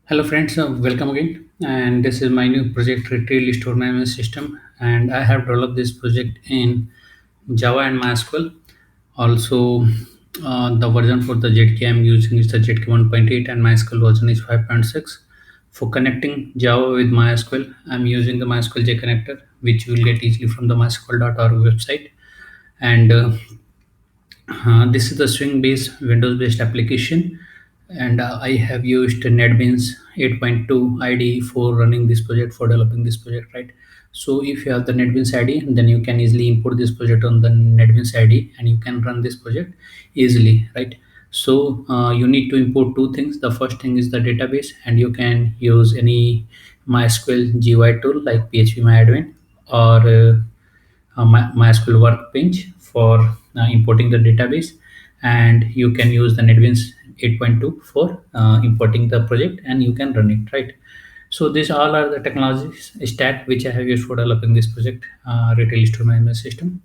Hello friends, welcome again. And this is my new project Retail Store Management System. And I have developed this project in Java and MySQL. Also, the version for the ZK I'm using is the ZK 1.8 and MySQL version is 5.6. For connecting Java with MySQL, I'm using the MySQL J connector, which you will get easily from the mysql.org website. And this is the swing based Windows based application, and I have used NetBeans 8.2 IDE for running this project, for developing this project, right? So if you have the NetBeans IDE, then you can easily import this project on the NetBeans IDE and you can run this project easily, right? So you need to import two things. The first thing is the database, and you can use any MySQL GUI tool like PHP or MySQL Workbench for importing the database, and you can use the NetBeans 8.2 for importing the project, and you can run it, right? So these all are the technologies stack which I have used for developing this project, retail store management system,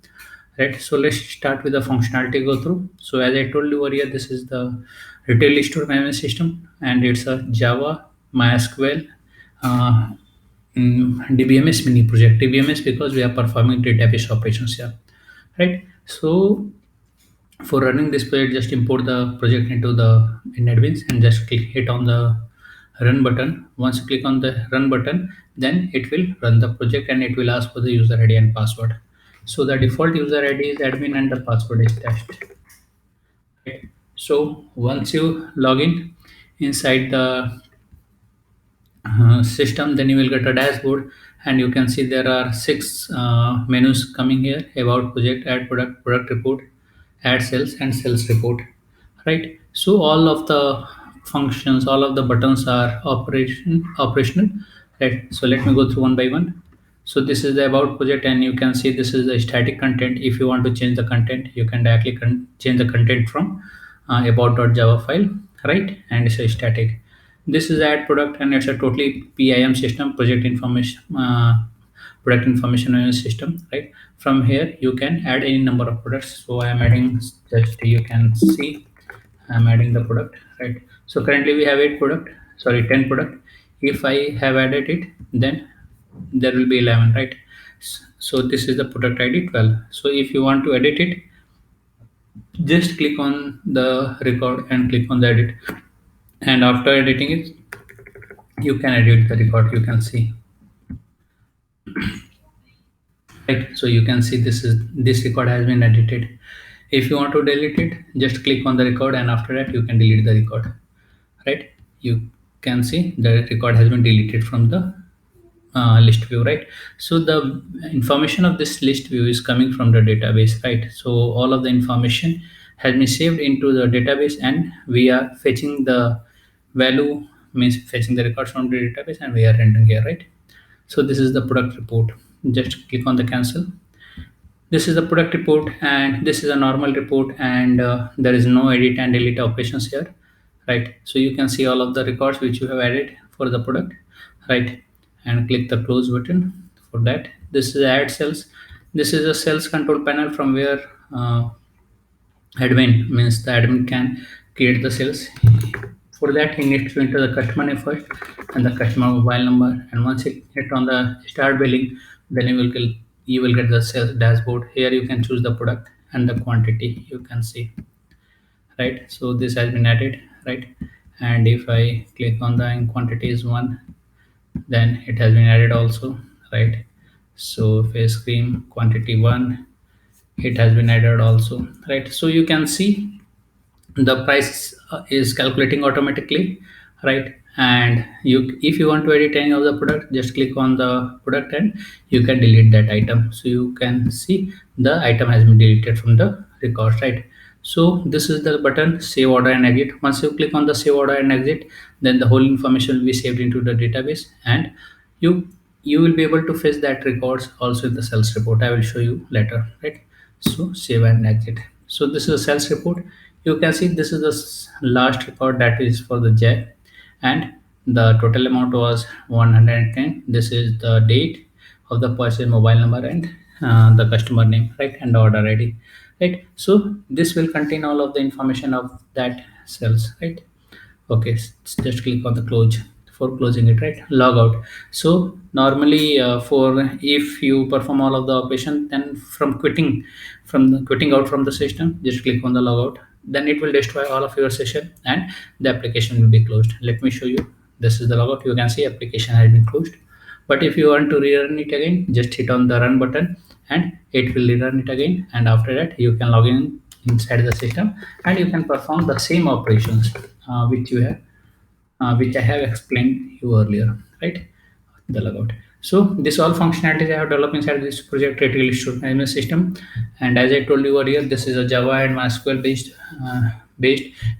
right? So let's start with the functionality go through. So as I told you earlier, this is the retail store management system, and it's a Java, MySQL, uh, DBMS mini project. DBMS because we are performing database operations here, right? So for running this project, just import the project into the NetBeans and just click hit on the run button. Once you click on the run button, then it will run the project and it will ask for the user ID and password. So the default user ID is admin and the password is test. Right? So once you log in inside the system, then you will get a dashboard, and you can see there are six menus coming here: about project, add product, product report, add sales, and sales report, right? So all of the functions, all of the buttons are operational, right? So let me go through one by one. So this is the about project, and you can see this is the static content. If you want to change the content, you can directly change the content from about.java file, right? And it's a static. This is add product, and it's a totally PIM system, product information management system, right? From here you can add any number of products. So I am adding, just you can see I'm adding the product, right? So currently we have 10 product. If I have added it, then there will be 11, right? So this is the product ID 12. So if you want to edit it, just click on the record and click on the edit, and after editing it, you can edit the record. You can see, right? So you can see this record has been edited. If you want to delete it, just click on the record, and after that you can delete the record, right? You can see the record has been deleted from the list view, right? So the information of this list view is coming from the database, right? So all of the information has been saved into the database, and we are fetching the value, means fetching the records from the database, and we are rendering here, right? So this is the product report. Just click on the cancel. This is the product report, and this is a normal report, and there is no edit and delete operations here, right? So you can see all of the records which you have added for the product, right? And click the close button for that. This is add cells. This is a sales control panel from where admin, means the admin can create the sales. For that, he needs to enter the customer name first and the customer mobile number, and once you hit on the start billing, then you will get the sales dashboard. Here you can choose the product and the quantity, you can see, right? So this has been added, right? And if I click on the quantity is one, then it has been added also, right? So face cream quantity one, it has been added also, right? So you can see the price is calculating automatically, right? And you, if you want to edit any of the product, just click on the product and you can delete that item. So you can see the item has been deleted from the record, right? So this is the button save order and exit. Once you click on the save order and exit, then the whole information will be saved into the database, and you you will be able to fetch that records also in the sales report. I will show you later, right? So save and exit. So this is a sales report. You can see this is the last record, that is for the J, and the total amount was 110. This is the date of the purchase, mobile number, and the customer name, right? And the order ID, right? So this will contain all of the information of that sales, right? Okay, just click on the close. for closing it, right? Log out. So normally, for if you perform all of the operation, then quitting out from the system, just click on the logout. Then it will destroy all of your session and the application will be closed. Let me show you. This is the logout. You can see application has been closed. But if you want to rerun it again, just hit on the run button and it will rerun it again. And after that, you can log in inside the system and you can perform the same operations which I have explained you earlier, right? The logout. So this all functionalities I have developed inside this project Retail Store Management System, and as I told you earlier, this is a Java and MySQL based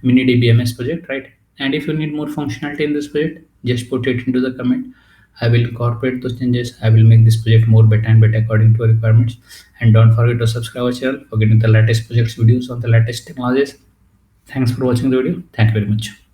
mini DBMS project, right? And if you need more functionality in this project, just put it into the comment. I will incorporate those changes. I will make this project more better and better according to your requirements. And don't forget to subscribe our channel for getting the latest projects videos on the latest technologies. Thanks for watching the video. Thank you very much.